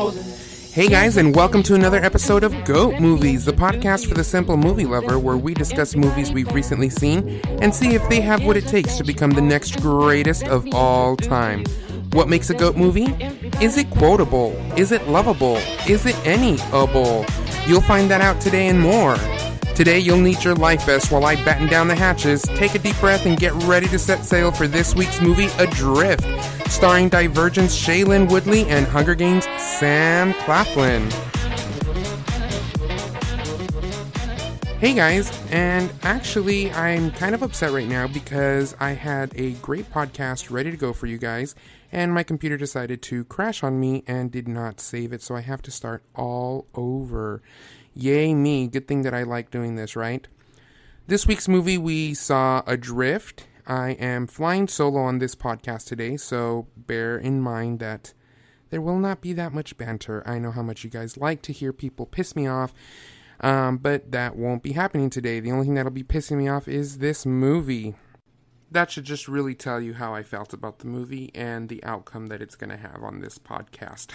Hey guys, and welcome to another episode of Goat Movies, the podcast for the simple movie lover, where we discuss movies we've recently seen and see if they have what it takes to become the next greatest of all time. What makes a GOAT movie? Is it quotable? Is it lovable? Is it any-able? You'll find that out today and more. Today you'll need your life vest while I batten down the hatches, take a deep breath, and get ready to set sail for this week's movie, Adrift, starring Divergent's Shailene Woodley and Hunger Games' Sam Claflin. Hey guys, and actually I'm kind of upset right now because I had a great podcast ready to go for you guys, and my computer decided to crash on me and did not save it, so I have to start all over. Yay me, good thing that I like doing this, right? This week's movie we saw Adrift. I am flying solo on this podcast today, so bear in mind that there will not be that much banter. I know how much you guys like to hear people piss me off, but that won't be happening today. The only thing that'll be pissing me off is this movie. That should just really tell you how I felt about the movie and the outcome that it's going to have on this podcast.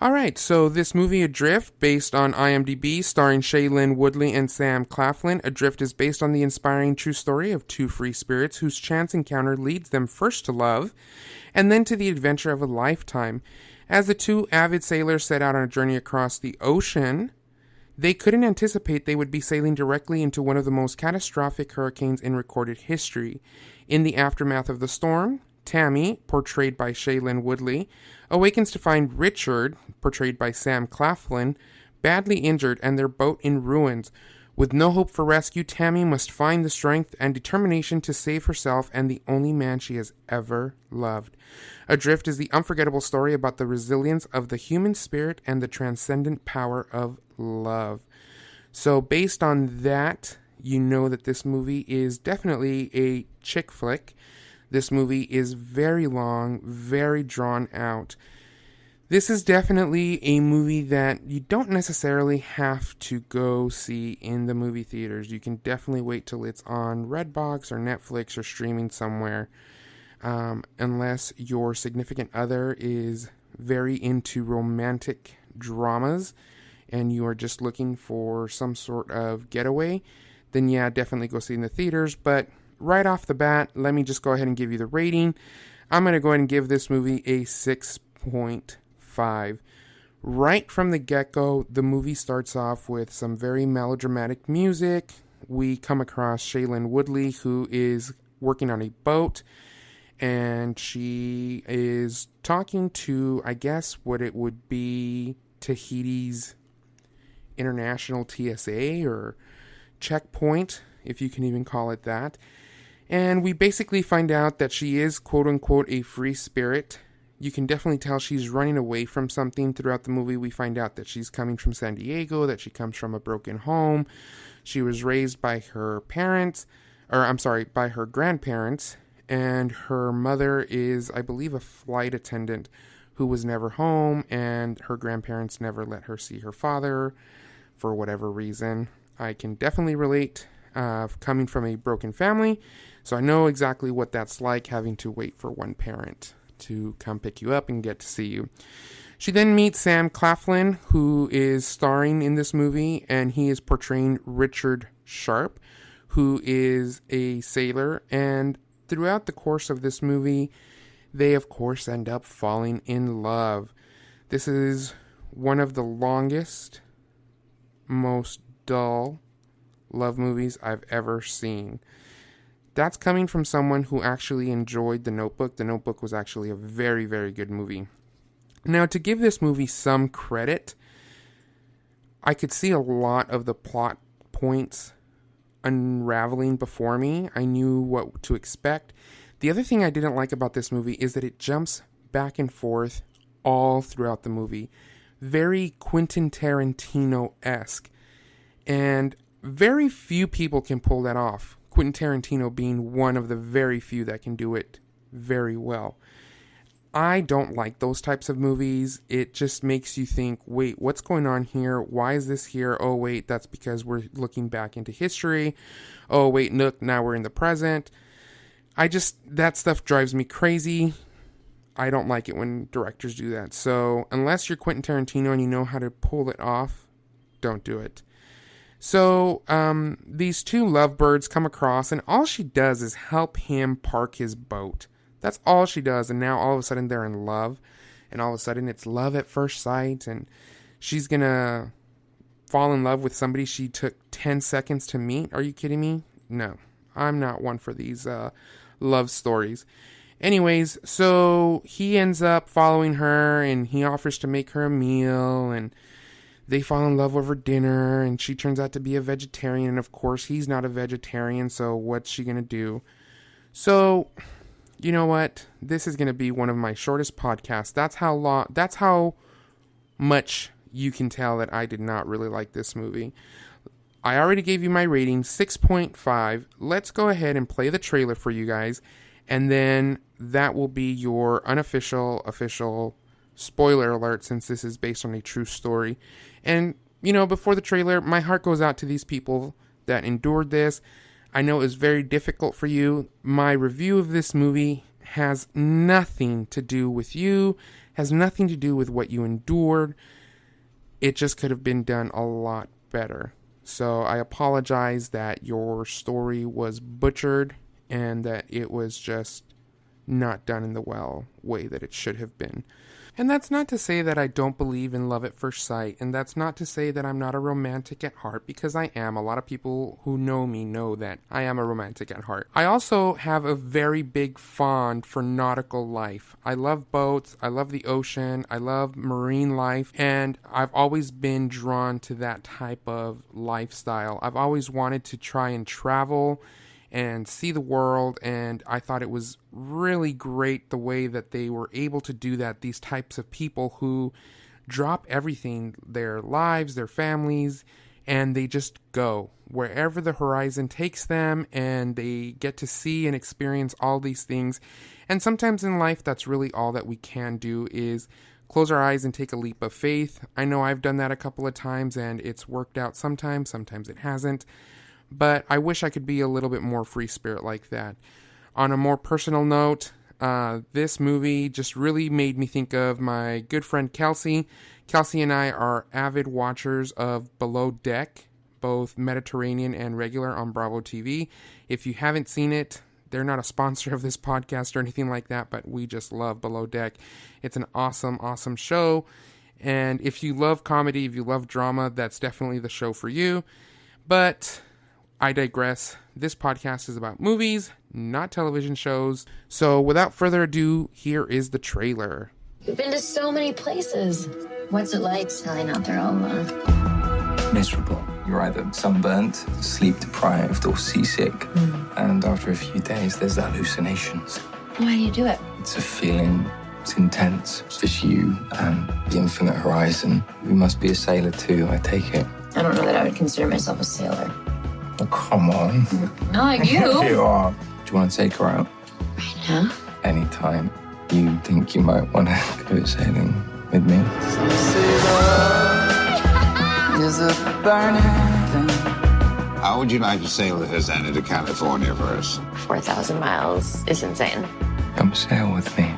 Alright, so this movie Adrift, based on IMDb, starring Shailene Woodley and Sam Claflin. Adrift is based on the inspiring true story of two free spirits whose chance encounter leads them first to love, and then to the adventure of a lifetime. As the two avid sailors set out on a journey across the ocean, they couldn't anticipate they would be sailing directly into one of the most catastrophic hurricanes in recorded history. In the aftermath of the storm, Tammy, portrayed by Shailene Woodley, awakens to find Richard, portrayed by Sam Claflin, badly injured and their boat in ruins. With no hope for rescue, Tammy must find the strength and determination to save herself and the only man she has ever loved. Adrift is the unforgettable story about the resilience of the human spirit and the transcendent power of love. So based on that, you know that this movie is definitely a chick flick. This movie is very long, very drawn out. This is definitely a movie that you don't necessarily have to go see in the movie theaters. You can definitely wait till it's on Redbox or Netflix or streaming somewhere. Unless your significant other is very into romantic dramas and you are just looking for some sort of getaway, then yeah, definitely go see it in the theaters. But right off the bat, let me just go ahead and give you the rating. I'm going to go ahead and give this movie a 6.5. Right from the get-go, the movie starts off with some very melodramatic music. We come across Shailene Woodley, who is working on a boat, and she is talking to, I guess, what it would be Tahiti's international TSA or checkpoint, if you can even call it that. And we basically find out that she is, quote-unquote, a free spirit. You can definitely tell she's running away from something throughout the movie. We find out that she's coming from San Diego, that she comes from a broken home. She was raised by her parents, by her grandparents, and her mother is, I believe, a flight attendant who was never home, and her grandparents never let her see her father for whatever reason. I can definitely relate, coming from a broken family. So I know exactly what that's like, having to wait for one parent to come pick you up and get to see you. She then meets Sam Claflin, who is starring in this movie, and he is portraying Richard Sharp, who is a sailor. And throughout the course of this movie, they of course end up falling in love. This is one of the longest, most dull love movies I've ever seen. That's coming from someone who actually enjoyed The Notebook. The Notebook was actually a very, very good movie. Now, to give this movie some credit, I could see a lot of the plot points unraveling before me. I knew what to expect. The other thing I didn't like about this movie is that it jumps back and forth all throughout the movie. Very Quentin Tarantino-esque. And very few people can pull that off. Quentin Tarantino being one of the very few that can do it very well. I don't like those types of movies. It just makes you think, wait, what's going on here? Why is this here? Oh, wait, that's because we're looking back into history. Oh, wait, look, now we're in the present. That stuff drives me crazy. I don't like it when directors do that. So unless you're Quentin Tarantino and you know how to pull it off, don't do it. So these two lovebirds come across, and all she does is help him park his boat. That's all she does. And now all of a sudden they're in love. And all of a sudden it's love at first sight. And she's going to fall in love with somebody she took 10 seconds to meet. Are you kidding me? No, I'm not one for these love stories. Anyways, so he ends up following her, and he offers to make her a meal, and they fall in love over dinner, and she turns out to be a vegetarian, and of course he's not a vegetarian, so what's she gonna do? So, you know what? This is gonna be one of my shortest podcasts. That's how much you can tell that I did not really like this movie. I already gave you my rating, 6.5. Let's go ahead and play the trailer for you guys, and then that will be your official spoiler alert, since this is based on a true story. And, before the trailer, my heart goes out to these people that endured this. I know it was very difficult for you. My review of this movie has nothing to do with you, has nothing to do with what you endured. It just could have been done a lot better. So I apologize that your story was butchered and that it was just not done in the way that it should have been. And that's not to say that I don't believe in love at first sight, and that's not to say that I'm not a romantic at heart, because I am. A lot of people who know me know that I am a romantic at heart. I also have a very big fond for nautical life. I love boats, I love the ocean, I love marine life, and I've always been drawn to that type of lifestyle. I've always wanted to try and travel and see the world, and I thought it was really great the way that they were able to do that. These types of people who drop everything, their lives, their families, and they just go wherever the horizon takes them, and they get to see and experience all these things. And sometimes in life, that's really all that we can do, is close our eyes and take a leap of faith. I know I've done that a couple of times, and it's worked out sometimes it hasn't. But I wish I could be a little bit more free spirit like that. On a more personal note, this movie just really made me think of my good friend Kelsey. Kelsey and I are avid watchers of Below Deck, both Mediterranean and regular on Bravo TV. If you haven't seen it, they're not a sponsor of this podcast or anything like that, but we just love Below Deck. It's an awesome, awesome show. And if you love comedy, if you love drama, that's definitely the show for you. But I digress. This podcast is about movies, not television shows. So without further ado, here is the trailer. We've been to so many places. What's it like selling out there all alone? Miserable. You're either sunburnt, sleep deprived, or seasick. And after a few days, there's hallucinations. Why do you do it? It's a feeling. It's intense. It's just you and the infinite horizon. You must be a sailor too, I take it. I don't know that I would consider myself a sailor. Oh, come on. Not like you. You are. Do you want to take her out? Right now? Anytime. You think you might want to go sailing with me? Is a burning thing. How would you like to sail the Hosanna to California for us? 4,000 miles is insane. Come sail with me.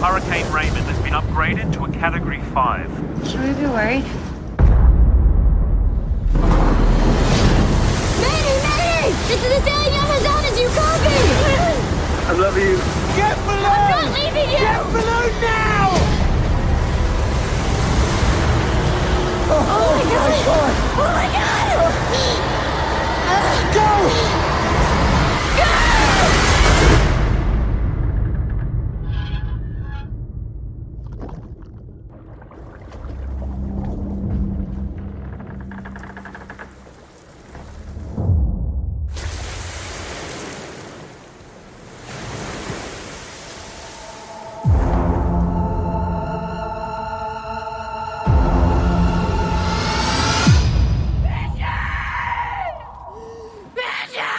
Hurricane Raymond has been upgraded to a Category 5. Should we be worried? Mayday! This is the sailing yacht Hosanna. Do you copy? I love you. Get below! I'm not leaving you! Get below now! Oh my god! Oh my god! Go! Bitches!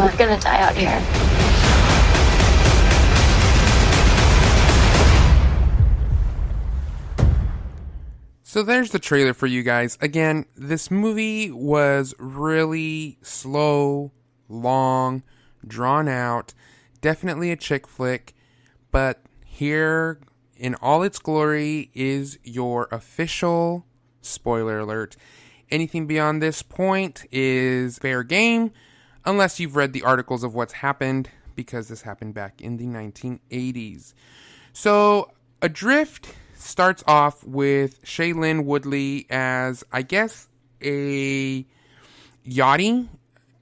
not gonna die out here. So there's the trailer for you guys. Again, this movie was really slow, long, drawn out, definitely a chick flick, but here in all its glory is your official spoiler alert. Anything beyond this point is fair game, unless you've read the articles of what's happened, because this happened back in the 1980s. So, Adrift starts off with Shailene Woodley as, I guess, a yachty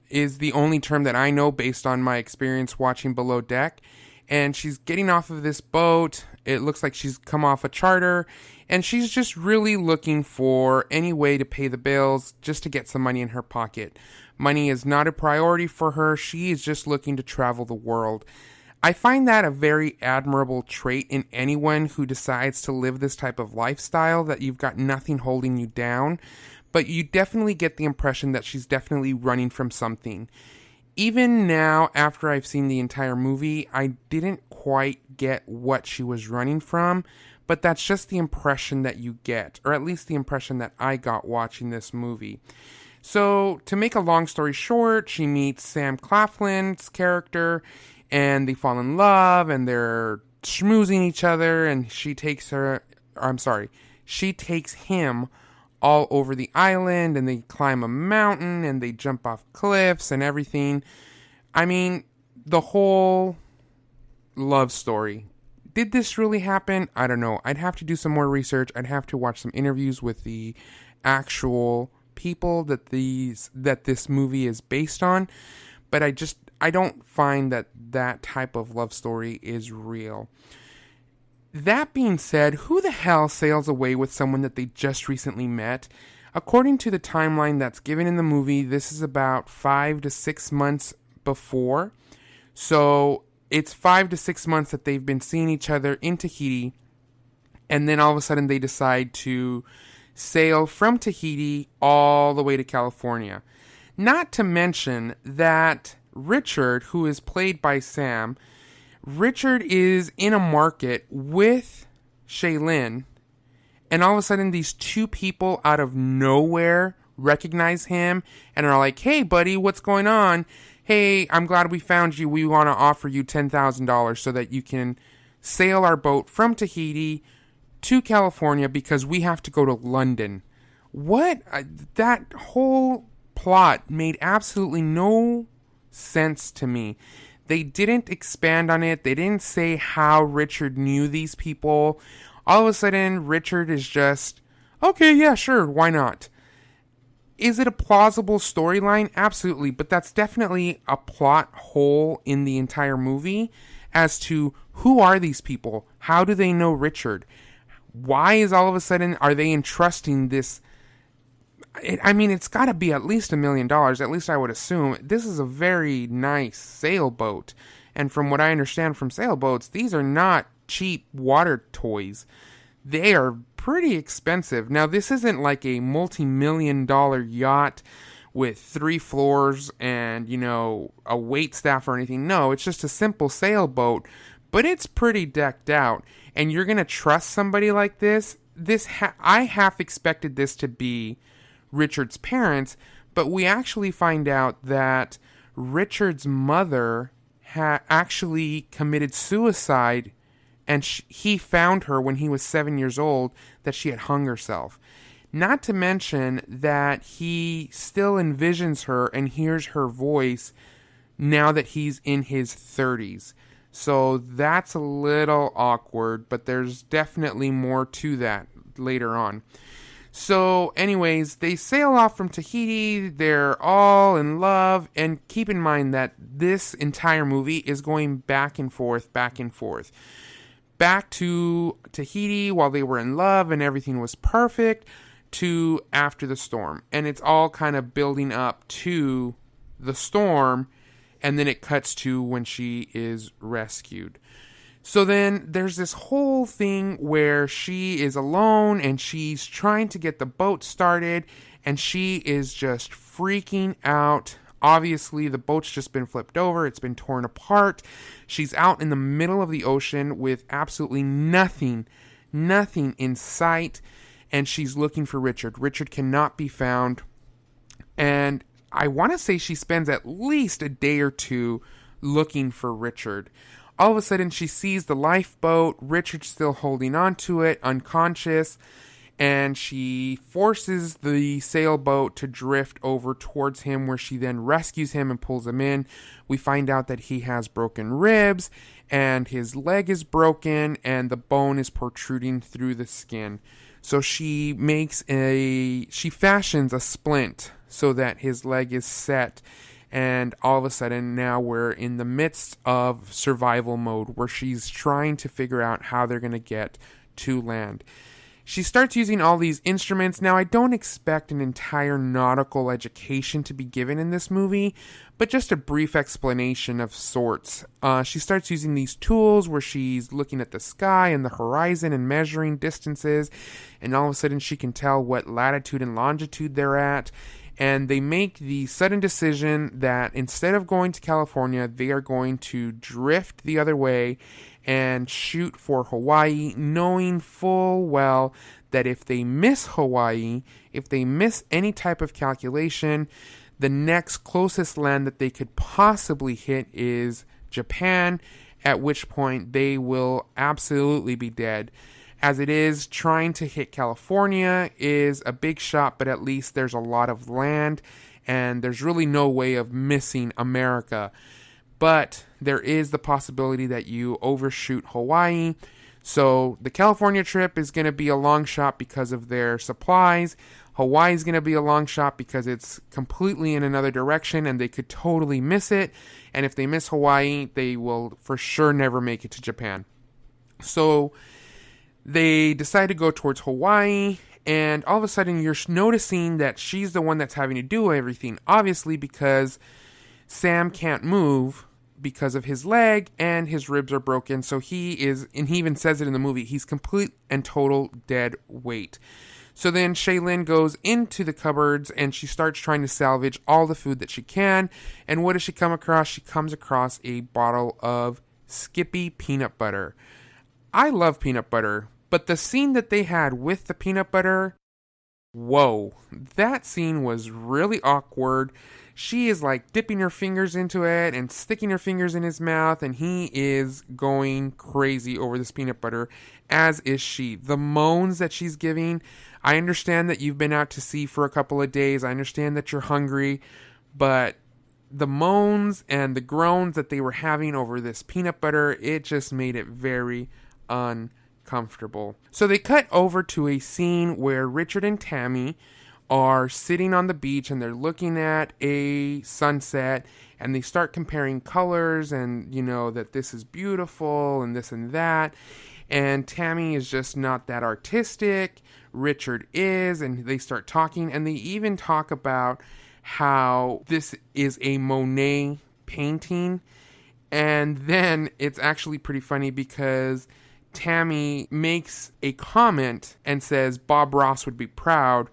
is the only term that I know based on my experience watching Below Deck. And she's getting off of this boat. It looks like she's come off a charter. And she's just really looking for any way to pay the bills, just to get some money in her pocket. Money is not a priority for her. She is just looking to travel the world. I find that a very admirable trait in anyone who decides to live this type of lifestyle, that you've got nothing holding you down. But you definitely get the impression that she's definitely running from something. Even now, after I've seen the entire movie, I didn't quite get what she was running from, but that's just the impression that you get, or at least the impression that I got watching this movie. So, to make a long story short, she meets Sam Claflin's character, and they fall in love, and they're schmoozing each other, and she takes him all over the island, and they climb a mountain, and they jump off cliffs and everything. I mean, the whole love story. Did this really happen? I don't know. I'd have to do some more research. I'd have to watch some interviews with the actual people that this movie is based on. But I don't find that type of love story is real. That being said, who the hell sails away with someone that they just recently met? According to the timeline that's given in the movie, this is about 5 to 6 months before. So it's 5 to 6 months that they've been seeing each other in Tahiti. And then all of a sudden they decide to sail from Tahiti all the way to California. Not to mention that Richard, who is played by Sam, Richard is in a market with Shailene, and all of a sudden these two people out of nowhere recognize him and are like, "Hey buddy, what's going on? Hey, I'm glad we found you. We want to offer you $10,000 so that you can sail our boat from Tahiti to California because we have to go to London." What? That whole plot made absolutely no sense to me. They didn't expand on it. They didn't say how Richard knew these people. All of a sudden, Richard is just, okay, yeah, sure, why not? Is it a plausible storyline? Absolutely, but that's definitely a plot hole in the entire movie as to who are these people? How do they know Richard? Why is all of a sudden, are they entrusting this? It's got to be at least $1 million, at least I would assume. This is a very nice sailboat. And from what I understand from sailboats, these are not cheap water toys. They are pretty expensive. Now, this isn't like a multi-million-dollar yacht with 3 floors and, a wait staff or anything. No, it's just a simple sailboat, but it's pretty decked out. And you're going to trust somebody like this? I half expected this to be Richard's parents, but we actually find out that Richard's mother actually committed suicide, and he found her when he was 7 years old, that she had hung herself. Not to mention that he still envisions her and hears her voice now that he's in his 30s. So that's a little awkward, but there's definitely more to that later on. So anyways, they sail off from Tahiti, they're all in love, and keep in mind that this entire movie is going back and forth. Back to Tahiti while they were in love and everything was perfect, to after the storm. And it's all kind of building up to the storm, and then it cuts to when she is rescued. So then there's this whole thing where she is alone and she's trying to get the boat started, and she is just freaking out Obviously, the boat's just been flipped over. It's been torn apart. She's out in the middle of the ocean with absolutely nothing in sight. And she's looking for Richard. Richard cannot be found. And I want to say she spends at least a day or two looking for Richard. All of a sudden, she sees the lifeboat. Richard's still holding on to it, unconscious. And she forces the sailboat to drift over towards him, where she then rescues him and pulls him in. We find out that he has broken ribs, and his leg is broken, and the bone is protruding through the skin. So she fashions a splint so that his leg is set. And all of a sudden, now we're in the midst of survival mode, where she's trying to figure out how they're going to get to land. She starts using all these instruments. Now, I don't expect an entire nautical education to be given in this movie, but just a brief explanation of sorts. She starts using these tools where she's looking at the sky and the horizon and measuring distances, and all of a sudden she can tell what latitude and longitude they're at. And they make the sudden decision that instead of going to California, they are going to drift the other way and shoot for Hawaii, knowing full well that if they miss Hawaii, if they miss any type of calculation, the next closest land that they could possibly hit is Japan, at which point they will absolutely be dead. As it is, trying to hit California is a big shot, but at least there's a lot of land, and there's really no way of missing America. But there is the possibility that you overshoot Hawaii. So the California trip is going to be a long shot because of their supplies. Hawaii is going to be a long shot because it's completely in another direction and they could totally miss it. And if they miss Hawaii, they will for sure never make it to Japan. So they decide to go towards Hawaii, and all of a sudden you're noticing that she's the one that's having to do everything. Obviously, because Sam can't move because of his leg and his ribs are broken. So he is, and he even says it in the movie, he's complete and total dead weight. So then Shaylin goes into the cupboards and she starts trying to salvage all the food that she can. And what does she come across? She comes across a bottle of Skippy peanut butter. I love peanut butter, but the scene that they had with the peanut butter, whoa, that scene was really awkward. She is like dipping her fingers into it and sticking her fingers in his mouth, and he is going crazy over this peanut butter, as is she. The moans that she's giving, I understand that you've been out to sea for a couple of days. I understand that you're hungry, but the moans and the groans that they were having over this peanut butter, it just made it very uncomfortable. So they cut over to a scene where Richard and Tammy are sitting on the beach and they're looking at a sunset and they start comparing colors and, you know, that this is beautiful and this and that. And Tammy is just not that artistic. Richard is, and they start talking, and they even talk about how this is a Monet painting. And then it's actually pretty funny because Tammy makes a comment and says Bob Ross would be proud,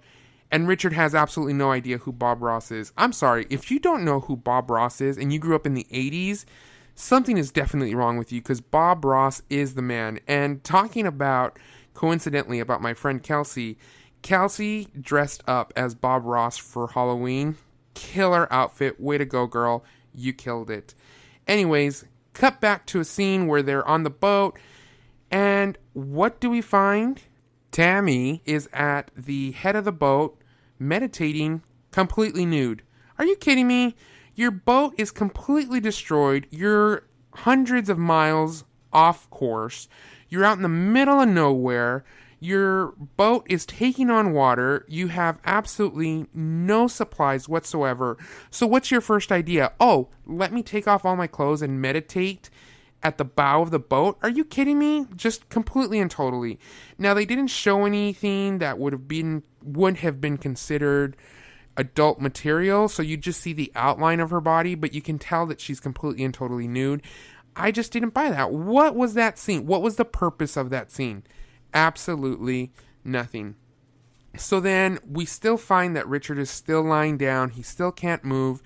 and Richard has absolutely no idea who Bob Ross is. I'm sorry, if you don't know who Bob Ross is and you grew up in the 80s, something is definitely wrong with you, because Bob Ross is the man. And talking about, coincidentally, about my friend Kelsey dressed up as Bob Ross for Halloween. Killer outfit. Way to go, girl. You killed it. Anyways, cut back to a scene where they're on the boat. And what do we find? Tammy is at the head of the boat, meditating, completely nude. Are you kidding me? Your boat is completely destroyed. You're hundreds of miles off course. You're out in the middle of nowhere. Your boat is taking on water. You have absolutely no supplies whatsoever. So what's your first idea? Oh, let me take off all my clothes and meditate at the bow of the boat? Are you kidding me? Just completely and totally. Now, they didn't show anything that would have been considered adult material, so you just see the outline of her body, but you can tell that she's completely and totally nude. I just didn't buy that. What was that scene? What was the purpose of that scene? Absolutely nothing. So then we still find that Richard is still lying down. He still can't move.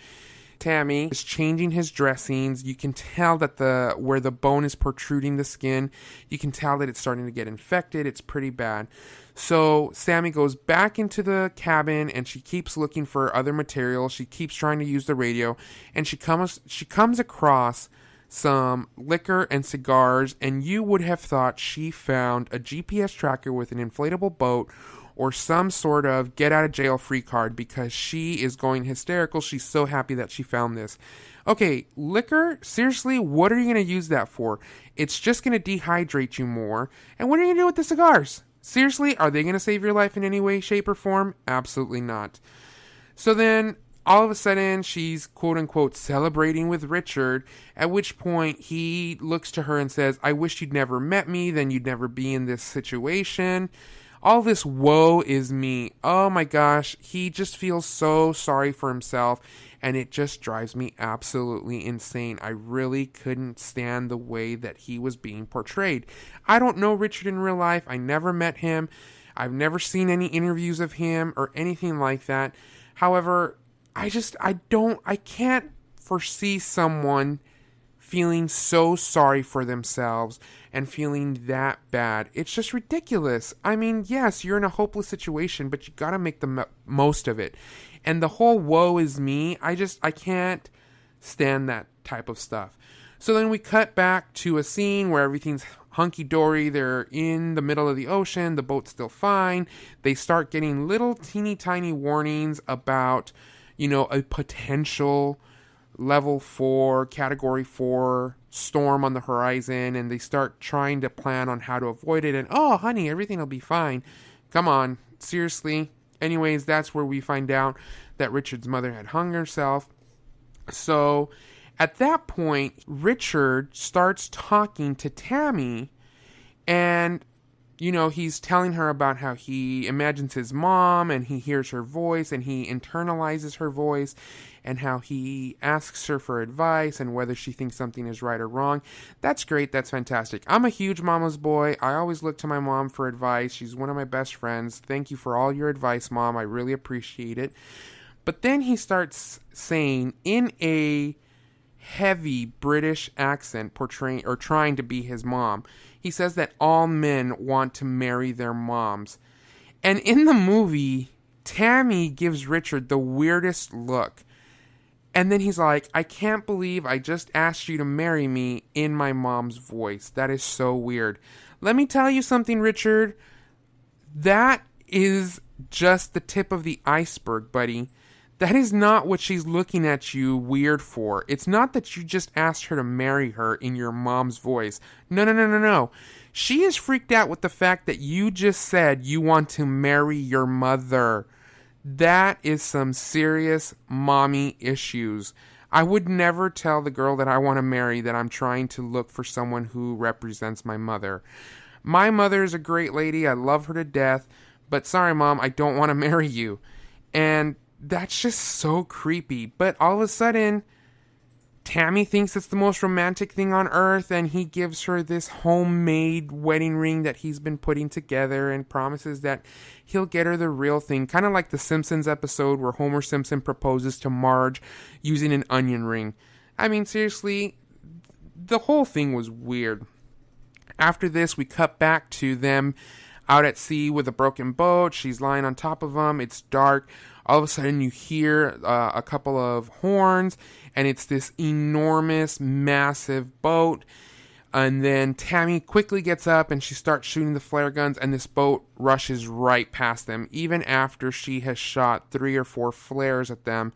Tammy is changing his dressings. You can tell that where the bone is protruding the skin, you can tell that it's starting to get infected. It's pretty bad. So Sammy goes back into the cabin and she keeps looking for other material. She keeps trying to use the radio, and she comes across some liquor and cigars, and you would have thought she found a GPS tracker with an inflatable boat or some sort of get out of jail free card, because she is going hysterical. She's so happy that she found this. Okay, liquor? Seriously, what are you going to use that for? It's just going to dehydrate you more. And what are you going to do with the cigars? Seriously, are they going to save your life in any way, shape, or form? Absolutely not. So then, all of a sudden, she's quote-unquote celebrating with Richard, at which point he looks to her and says, I wish you'd never met me, then you'd never be in this situation. All this woe is me. Oh my gosh, he just feels so sorry for himself, and it just drives me absolutely insane. I really couldn't stand the way that he was being portrayed. I don't know Richard in real life. I never met him. I've never seen any interviews of him or anything like that. However, I can't foresee someone feeling so sorry for themselves and feeling that bad. It's just ridiculous. I mean, yes, you're in a hopeless situation, but you gotta make the most of it. And the whole woe is me, I can't stand that type of stuff. So then we cut back to a scene where everything's hunky-dory. They're in the middle of the ocean. The boat's still fine. They start getting little teeny tiny warnings about, a potential level 4, category 4 storm on the horizon, and they start trying to plan on how to avoid it. And, oh, honey, everything will be fine. Come on, seriously. Anyways, that's where we find out that Richard's mother had hung herself. So at that point, Richard starts talking to Tammy, and he's telling her about how he imagines his mom and he hears her voice and he internalizes her voice, and how he asks her for advice and whether she thinks something is right or wrong. That's great. That's fantastic. I'm a huge mama's boy. I always look to my mom for advice. She's one of my best friends. Thank you for all your advice, Mom. I really appreciate it. But then he starts saying in a heavy British accent, portraying or trying to be his mom, he says that all men want to marry their moms. And in the movie, Tammy gives Richard the weirdest look. And then he's like, I can't believe I just asked you to marry me in my mom's voice. That is so weird. Let me tell you something, Richard. That is just the tip of the iceberg, buddy. That is not what she's looking at you weird for. It's not that you just asked her to marry her in your mom's voice. No. She is freaked out with the fact that you just said you want to marry your mother. That is some serious mommy issues. I would never tell the girl that I want to marry that I'm trying to look for someone who represents my mother. My mother is a great lady. I love her to death. But sorry, Mom, I don't want to marry you. And that's just so creepy. But all of a sudden, Tammy thinks it's the most romantic thing on earth, and he gives her this homemade wedding ring that he's been putting together and promises that he'll get her the real thing. Kind of like the Simpsons episode where Homer Simpson proposes to Marge using an onion ring. I mean, seriously, the whole thing was weird. After this, we cut back to them out at sea with a broken boat. She's lying on top of them. It's dark. All of a sudden, you hear a couple of horns, and it's this enormous, massive boat. And then Tammy quickly gets up, and she starts shooting the flare guns, and this boat rushes right past them. Even after she has shot 3 or 4 flares at them,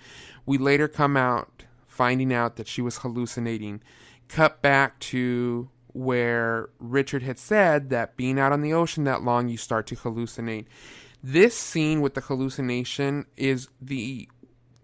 we later come out finding out that she was hallucinating. Cut back to where Richard had said that being out on the ocean that long, you start to hallucinate. This scene with the hallucination is the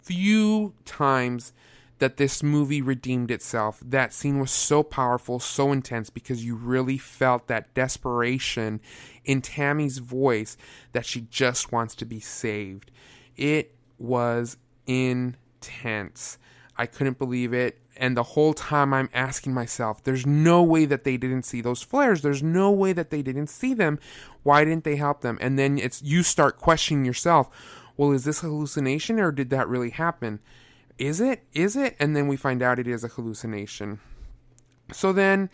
few times that this movie redeemed itself. That scene was so powerful, so intense, because you really felt that desperation in Tammy's voice that she just wants to be saved. It was intense. I couldn't believe it. And the whole time I'm asking myself, there's no way that they didn't see those flares. There's no way that they didn't see them. Why didn't they help them? And then you start questioning yourself. Well, is this hallucination or did that really happen? is it? And then we find out it is a hallucination. So then,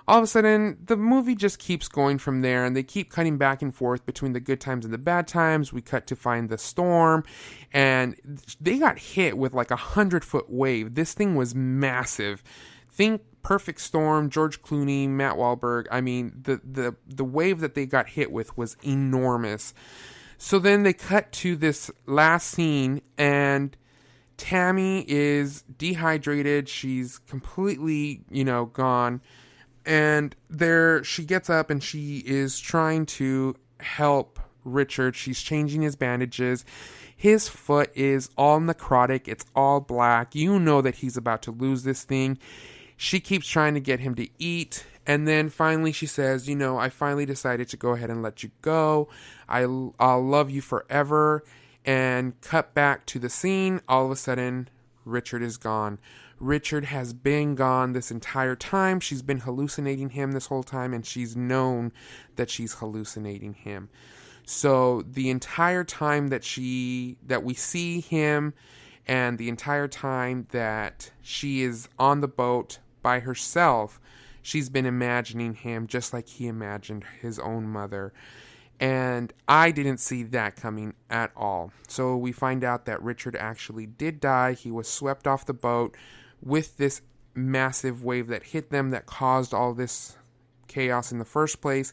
all of a sudden, the movie just keeps going from there, and they keep cutting back and forth between the good times and the bad times. We cut to find the storm, and they got hit with like 100-foot wave. This thing was massive. Think Perfect Storm, George Clooney, Matt Wahlberg. I mean, the wave that they got hit with was enormous. So then they cut to this last scene, and Tammy is dehydrated. She's completely, gone. And there she gets up and she is trying to help Richard. She's changing his bandages. His foot is all necrotic. It's all black. You know that he's about to lose this thing. She keeps trying to get him to eat. And then finally she says, I finally decided to go ahead and let you go. I'll love you forever. And cut back to the scene. All of a sudden, Richard is gone. Richard has been gone this entire time. She's been hallucinating him this whole time, and she's known that she's hallucinating him. So the entire time that we see him, and the entire time that she is on the boat by herself, she's been imagining him just like he imagined his own mother. And I didn't see that coming at all. So we find out that Richard actually did die. He was swept off the boat with this massive wave that hit them that caused all this chaos in the first place.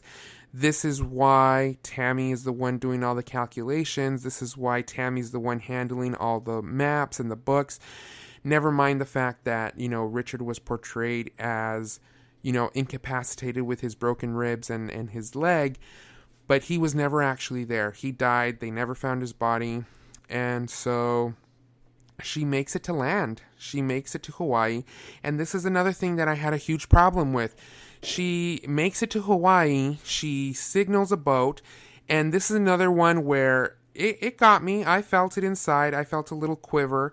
This is why Tammy is the one doing all the calculations. This is why Tammy's the one handling all the maps and the books. Never mind the fact that, Richard was portrayed as, incapacitated with his broken ribs and his leg. But he was never actually there. He died. They never found his body. And so she makes it to land. She makes it to Hawaii. And this is another thing that I had a huge problem with. She makes it to Hawaii. She signals a boat. And this is another one where it got me. I felt it inside. I felt a little quiver,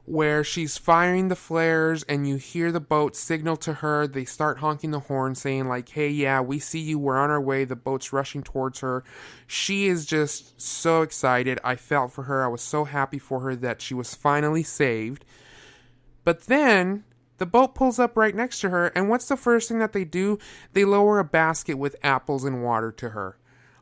where she's firing the flares and you hear the boat signal to her. They start honking the horn saying like, hey, yeah, we see you. We're on our way. The boat's rushing towards her. She is just so excited. I felt for her. I was so happy for her that she was finally saved. But then the boat pulls up right next to her. And what's the first thing that they do? They lower a basket with apples and water to her.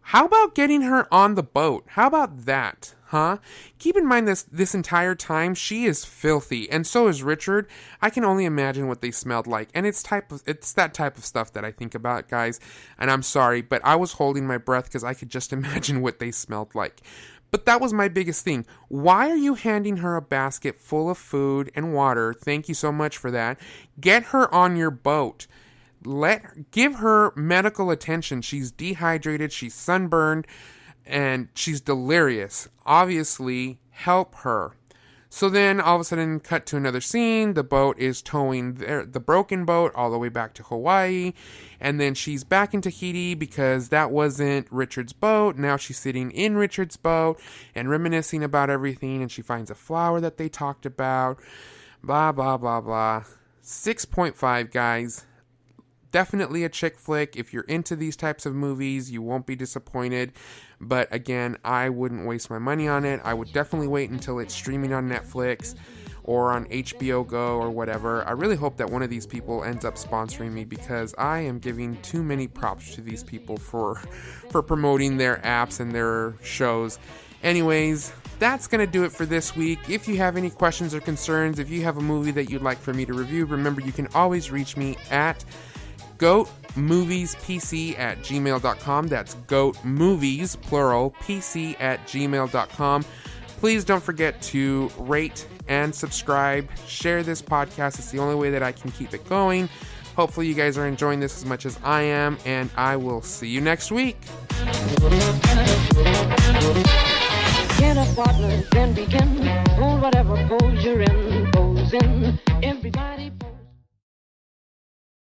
How about getting her on the boat? How about that? Huh? Keep in mind this entire time, she is filthy, and so is Richard. I can only imagine what they smelled like, and it's that type of stuff that I think about, guys, and I'm sorry, but I was holding my breath because I could just imagine what they smelled like. But that was my biggest thing. Why are you handing her a basket full of food and water? Thank you so much for that. Get her on your boat. Give her medical attention. She's dehydrated, she's sunburned, and she's delirious. Obviously, help her. So then, all of a sudden, cut to another scene. The boat is towing the broken boat all the way back to Hawaii. And then she's back in Tahiti because that wasn't Richard's boat. Now she's sitting in Richard's boat and reminiscing about everything. And she finds a flower that they talked about. Blah, blah, blah, blah. 6.5, guys. Definitely a chick flick. If you're into these types of movies, you won't be disappointed. But again, I wouldn't waste my money on it. I would definitely wait until it's streaming on Netflix or on HBO Go or whatever. I really hope that one of these people ends up sponsoring me because I am giving too many props to these people for promoting their apps and their shows. Anyways, that's going to do it for this week. If you have any questions or concerns, if you have a movie that you'd like for me to review, remember you can always reach me at goatmoviespc@gmail.com. That's goatmovies, plural, pc@gmail.com. Please don't forget to rate and subscribe. Share this podcast. It's the only way that I can keep it going. Hopefully you guys are enjoying this as much as I am, and I will see you next week. Get a partner, then begin. Hold whatever pose you're in, pose in.